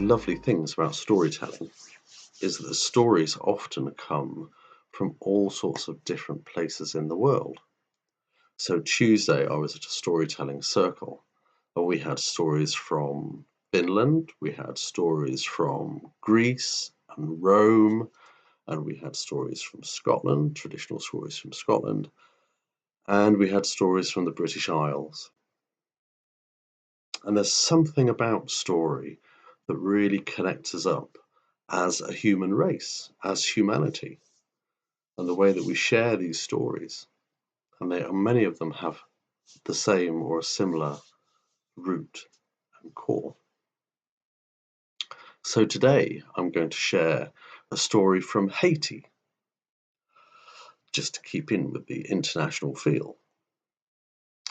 lovely things about storytelling is that the stories often come from all sorts of different places in the world. So Tuesday, I was at a storytelling circle, and we had stories from Finland, we had stories from Greece and Rome, and we had stories from Scotland, traditional stories from Scotland, and we had stories from the British Isles. And there's something about story that really connects us up as a human race, as humanity, and the way that we share these stories. And many of them have the same or a similar root and core. So today I'm going to share a story from Haiti, just to keep in with the international feel.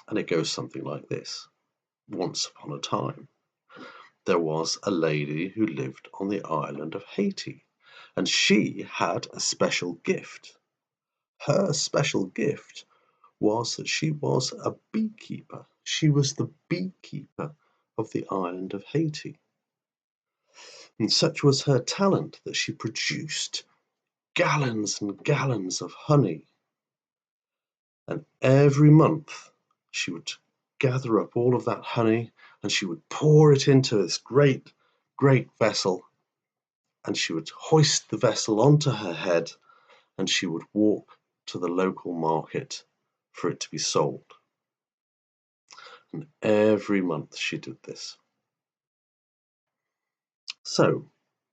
And it goes something like this. Once upon a time, there was a lady who lived on the island of Haiti, and she had a special gift. Her special gift was that she was a beekeeper. She was the beekeeper of the island of Haiti. And such was her talent that she produced gallons and gallons of honey. And every month she would gather up all of that honey and she would pour it into this great, great vessel. And she would hoist the vessel onto her head and she would walk to the local market for it to be sold. And every month she did this. So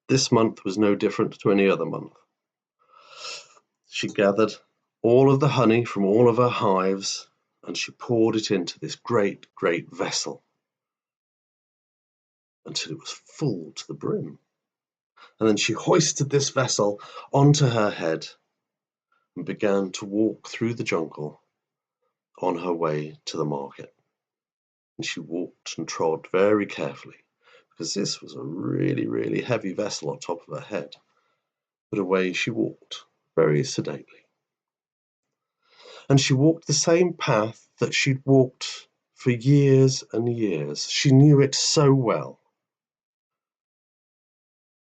this month was no different to any other month. She gathered all of the honey from all of her hives and she poured it into this great, great vessel until it was full to the brim. And then she hoisted this vessel onto her head and began to walk through the jungle on her way to the market. And she walked and trod very carefully because this was a really, really heavy vessel on top of her head. But away she walked very sedately. And she walked the same path that she'd walked for years and years. She knew it so well.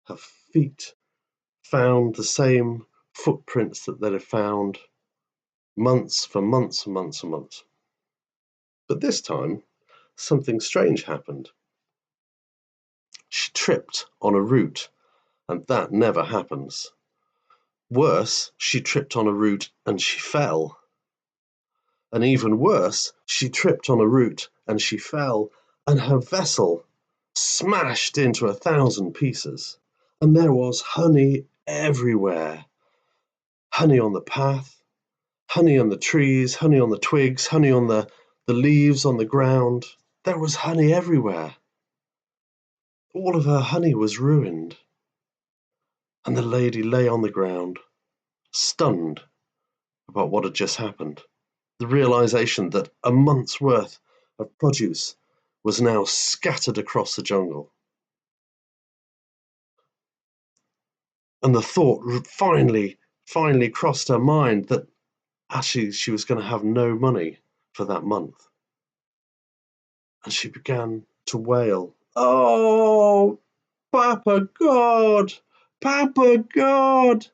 Her feet found the same footprints that they'd have found months and months and months. But this time, something strange happened. She tripped on a root, and that never happens. Worse, she tripped on a root and she fell. And even worse, she tripped on a root and she fell, and her vessel smashed into 1,000 pieces. And there was honey everywhere. Honey on the path, honey on the trees, honey on the twigs, honey on the leaves on the ground. There was honey everywhere. All of her honey was ruined. And the lady lay on the ground, stunned about what had just happened. The realization that a month's worth of produce was now scattered across the jungle. And the thought finally crossed her mind that actually she was going to have no money for that month. And she began to wail, "Oh, Papa God, Papa God,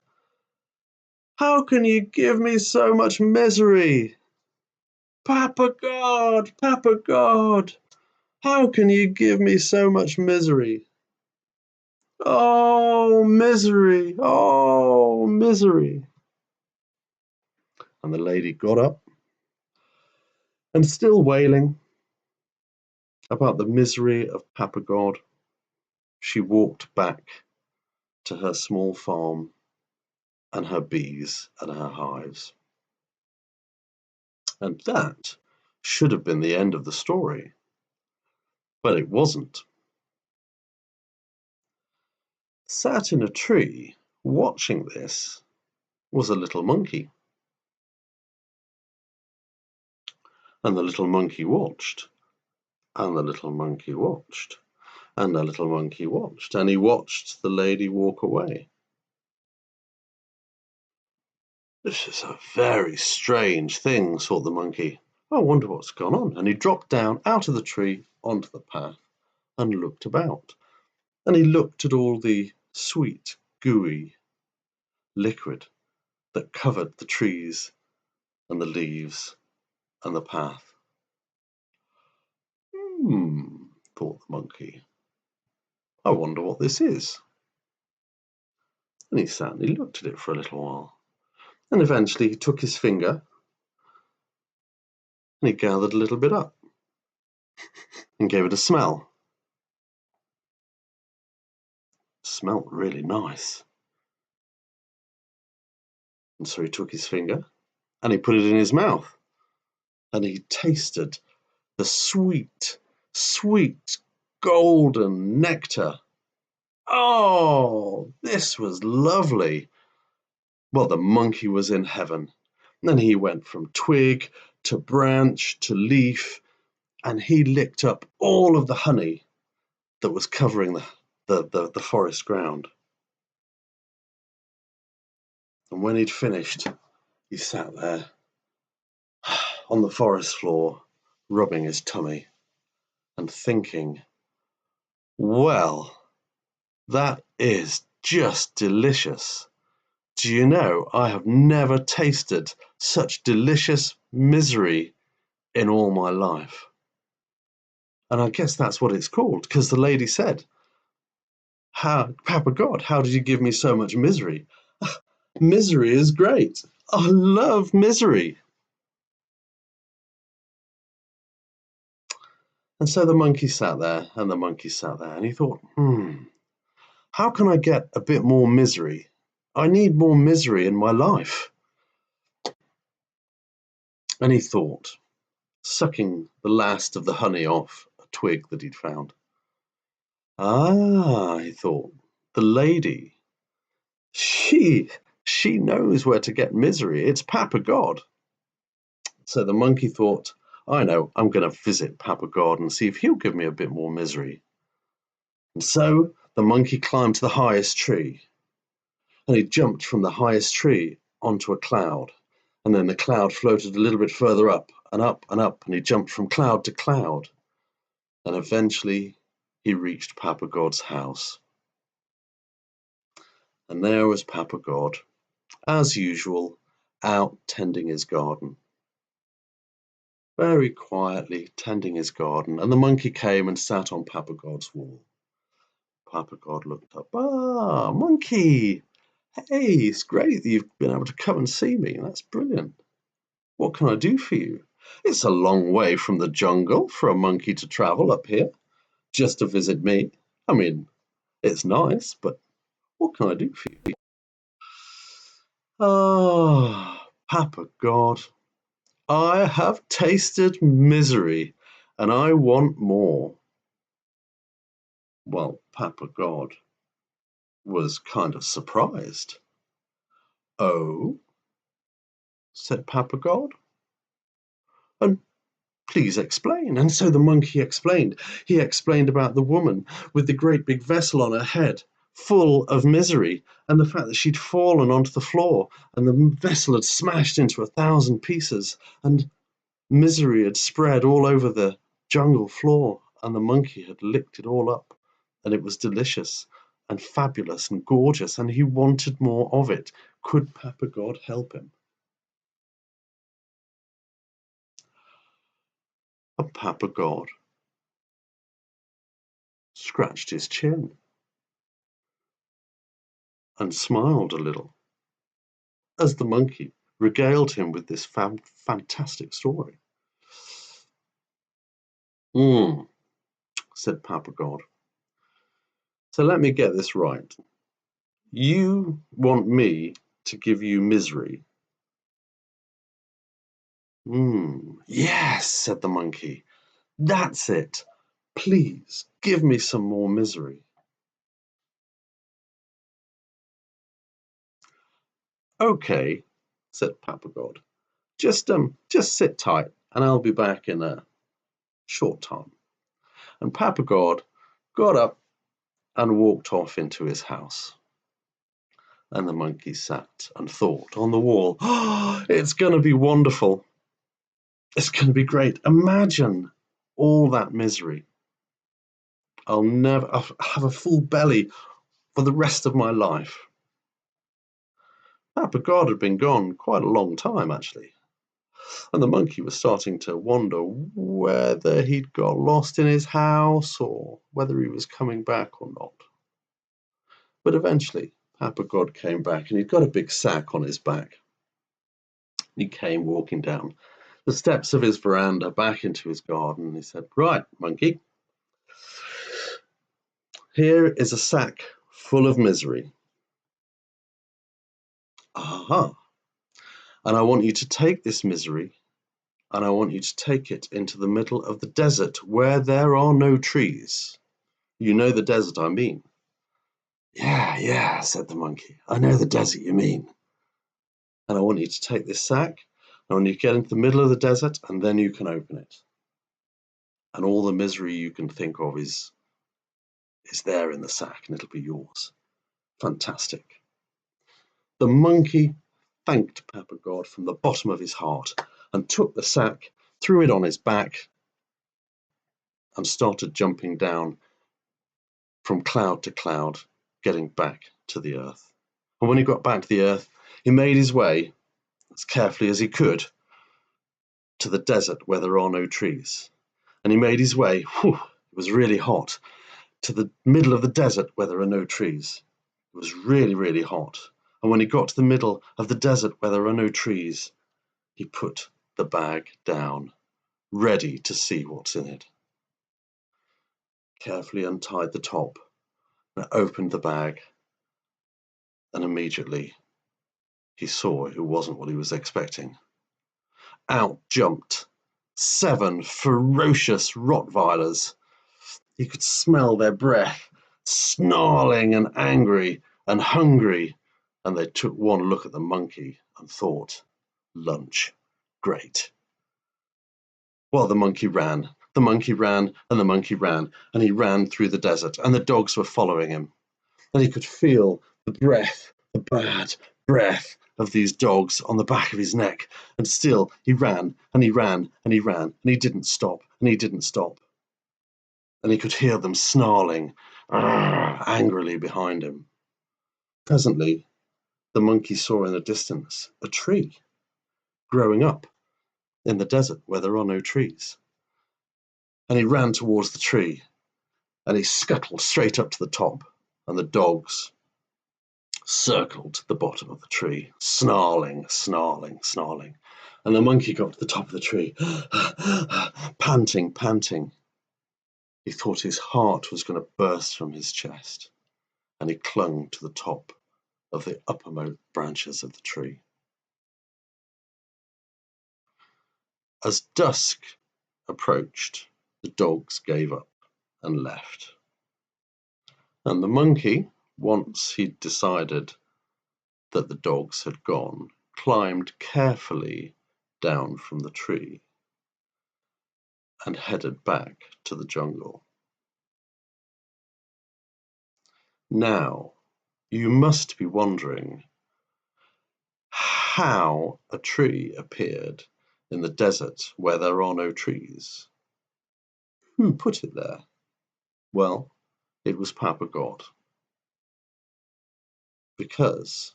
how can you give me so much misery? Papa God, Papa God, how can you give me so much misery? Oh, misery, oh, misery." And the lady got up and, still wailing about the misery of Papa God, she walked back to her small farm and her bees and her hives. And that should have been the end of the story, but it wasn't. Sat in a tree, watching this, was a little monkey. And the little monkey watched, and the little monkey watched, and the little monkey watched, and he watched the lady walk away. "This is a very strange thing," thought the monkey. "I wonder what's gone on." And he dropped down out of the tree onto the path and looked about. and he looked at all the sweet, gooey liquid that covered the trees and the leaves and the path. Thought the monkey. I wonder what this is. And he sat and he looked at it for a little while. And eventually he took his finger and he gathered a little bit up and gave it a smell. It smelled really nice. And so he took his finger and he put it in his mouth. And he tasted the sweet, sweet golden nectar. Oh, this was lovely. Well, the monkey was in heaven. And he went from twig to branch to leaf, and he licked up all of the honey that was covering the forest ground. And when he'd finished, he sat there on the forest floor, rubbing his tummy and thinking, well, that is just delicious. Do you know, I have never tasted such delicious misery in all my life. And I guess that's what it's called, because the lady said, Papa God, how did you give me so much misery? Misery is great. I love misery. And so the monkey sat there, and the monkey sat there, and he thought, how can I get a bit more misery? I need more misery in my life. And he thought, sucking the last of the honey off a twig that he'd found. He thought, the lady, she knows where to get misery. It's Papa God. So the monkey thought, I know, I'm going to visit Papa God and see if he'll give me a bit more misery. And so the monkey climbed to the highest tree, and he jumped from the highest tree onto a cloud. And then the cloud floated a little bit further up and up and up, and he jumped from cloud to cloud. And eventually he reached Papa God's house. And there was Papa God, as usual, out tending his garden. Very quietly tending his garden, and the monkey came and sat on Papa God's wall. Papa God looked up. Monkey! Hey, it's great that you've been able to come and see me. That's brilliant. What can I do for you? It's a long way from the jungle for a monkey to travel up here just to visit me. I mean, it's nice, but what can I do for you? Papa God, I have tasted misery and I want more. Well, Papa God was kind of surprised. Oh, said Papa God, and please explain. And so the monkey explained. He explained about the woman with the great big vessel on her head, full of misery, and the fact that she'd fallen onto the floor and the vessel had smashed into 1,000 pieces, and misery had spread all over the jungle floor, and the monkey had licked it all up, and it was delicious and fabulous and gorgeous, and he wanted more of it. Could Papa God help him? And Papa God scratched his chin and smiled a little as the monkey regaled him with this fantastic story. Said Papa God. So let me get this right. You want me to give you misery? Yes, said the monkey. That's it. Please give me some more misery. Okay, said Papa God. Just sit tight and I'll be back in a short time. And Papa God got up and walked off into his house. And the monkey sat and thought on the wall, it's going to be wonderful. It's going to be great. Imagine all that misery. I'll have a full belly for the rest of my life. Papa God had been gone quite a long time, actually, and the monkey was starting to wonder whether he'd got lost in his house or whether he was coming back or not. But eventually, Papa God came back, and he'd got a big sack on his back. He came walking down the steps of his veranda back into his garden, and he said, "Right, monkey, here is a sack full of misery. Aha! And I want you to take this misery, and I want you to take it into the middle of the desert where there are no trees. You know the desert I mean." Yeah, said the monkey. "I know the desert you mean. And I want you to take this sack, and when you get into the middle of the desert, and then you can open it. And all the misery you can think of is there in the sack, and it'll be yours." Fantastic. The monkey thanked Papa God from the bottom of his heart and took the sack, threw it on his back, and started jumping down from cloud to cloud, getting back to the earth. And when he got back to the earth, he made his way, as carefully as he could, to the desert where there are no trees. And he made his way, it was really hot, to the middle of the desert where there are no trees. It was really, really hot. And when he got to the middle of the desert where there are no trees, he put the bag down, ready to see what's in it. Carefully untied the top and opened the bag, and immediately he saw it wasn't what he was expecting. Out jumped 7 ferocious Rottweilers. He could smell their breath, snarling and angry and hungry, and they took one look at the monkey and thought, "Lunch, great." Well, the monkey ran, and the monkey ran, and he ran through the desert, and the dogs were following him. And he could feel the breath, the bad breath of these dogs on the back of his neck. And still he ran, and he ran, and he ran, and he didn't stop, and he didn't stop. And he could hear them snarling angrily behind him. Presently, the monkey saw in the distance a tree growing up in the desert where there are no trees. And he ran towards the tree, and he scuttled straight up to the top, and the dogs circled the bottom of the tree, snarling. And the monkey got to the top of the tree, panting. He thought his heart was going to burst from his chest, and he clung to the top of the uppermost branches of the tree. As dusk approached, the dogs gave up and left. And the monkey, once he'd decided that the dogs had gone, climbed carefully down from the tree and headed back to the jungle. Now, you must be wondering how a tree appeared in the desert where there are no trees. Who put it there? Well, it was Papa God. Because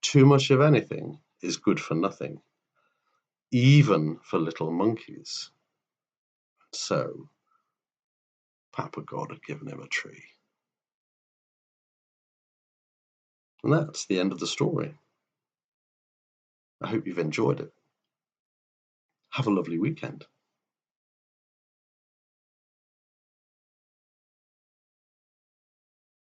too much of anything is good for nothing, even for little monkeys. So, Papa God had given him a tree. And that's the end of the story. I hope you've enjoyed it. Have a lovely weekend.